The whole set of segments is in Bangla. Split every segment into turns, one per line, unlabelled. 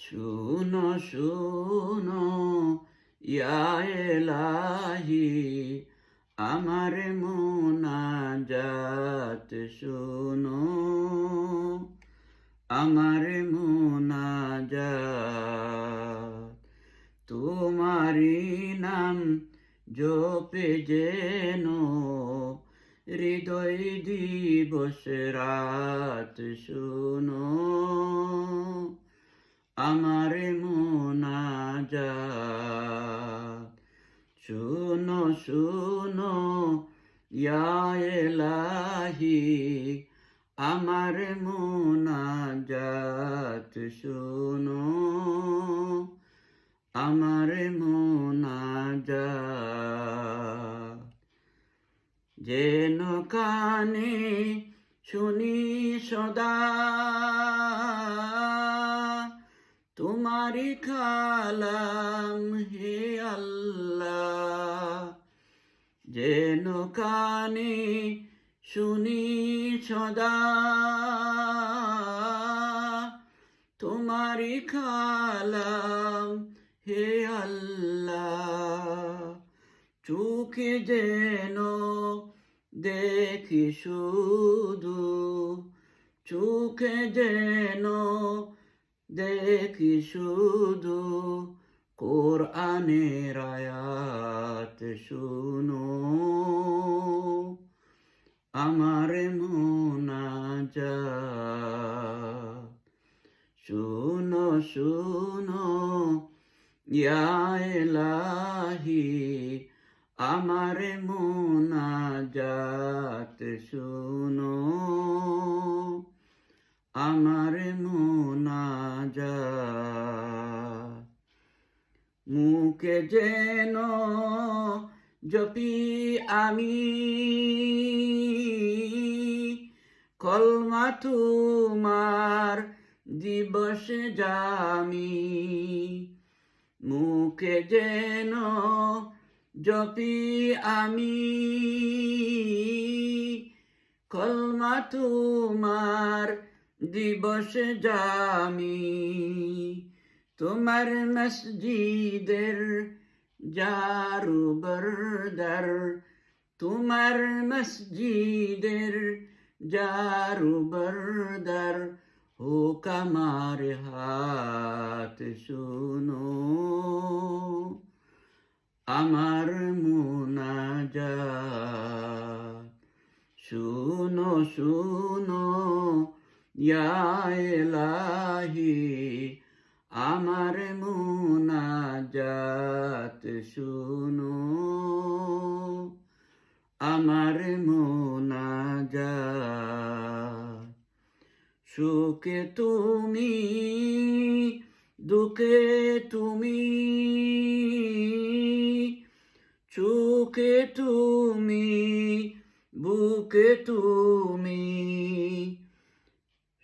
শুনো শুনো ইয়া এলাহি আমার মুনাজাত শুনো আমার মুনাজাত তোমারি নাম জপে যেন হৃদয় দিবস রাত শুনো আমার মুনাজাত শুনো শুনো ইয়া এলাহি আমার মুনাজাত শুনো আমার মুনাজাত যেন কানে শুনি সদা তোমারি কালাম হে আল্লাহ যেন কানে শুনি সদা তোমারি কালাম হে আল্লাহ চোখে যেন দেখি শুধু চোখে যেন দেখি শুধু কোরআনের আয়াত শুনো আমার মুনাজাত শুনো শুনো ইয়া এলাহি আমার মুনাজাত শুনো আমার মুনাজাত মুখে যেন জপি আমি কলমা তোমার দিবস জামি মুখে যেন জপি আমি কলমা তোমার দিবস জামি তোমার মসজিদের জারু বরদার তোমার মসজিদের জারু বরদার হোক আমার হাত শুনো আমার মুনাজাত শুনো শুনো ইয়া এলাহি আমার মুনাজাত শুনো আমার মুনাজাত সুখে তুমি দুঃখে তুমি সুখে তুমি বুকে তুমি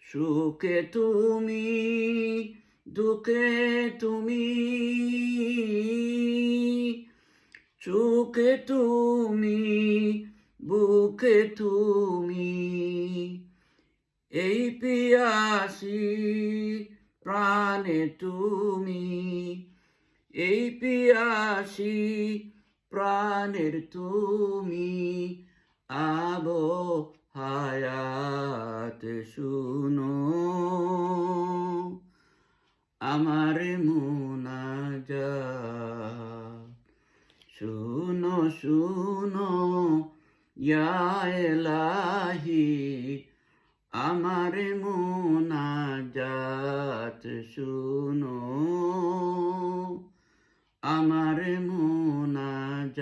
সুখে তুমি দুঃখে তুমি সুখে তুমি বুকে তুমি এই পিয়াসি প্রাণে তুমি এই পিয়াসি প্রাণের তুমি আবো হায়াত শুনো আমার মুনাজাত শুনো শুনো ইয়া এলাহি আমার মুনাজাত শুনো আমার মুনাজাত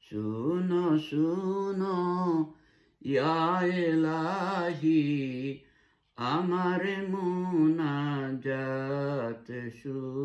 শুনো শুনো ইয়া এলাহি আমার মুনাজাত শুনো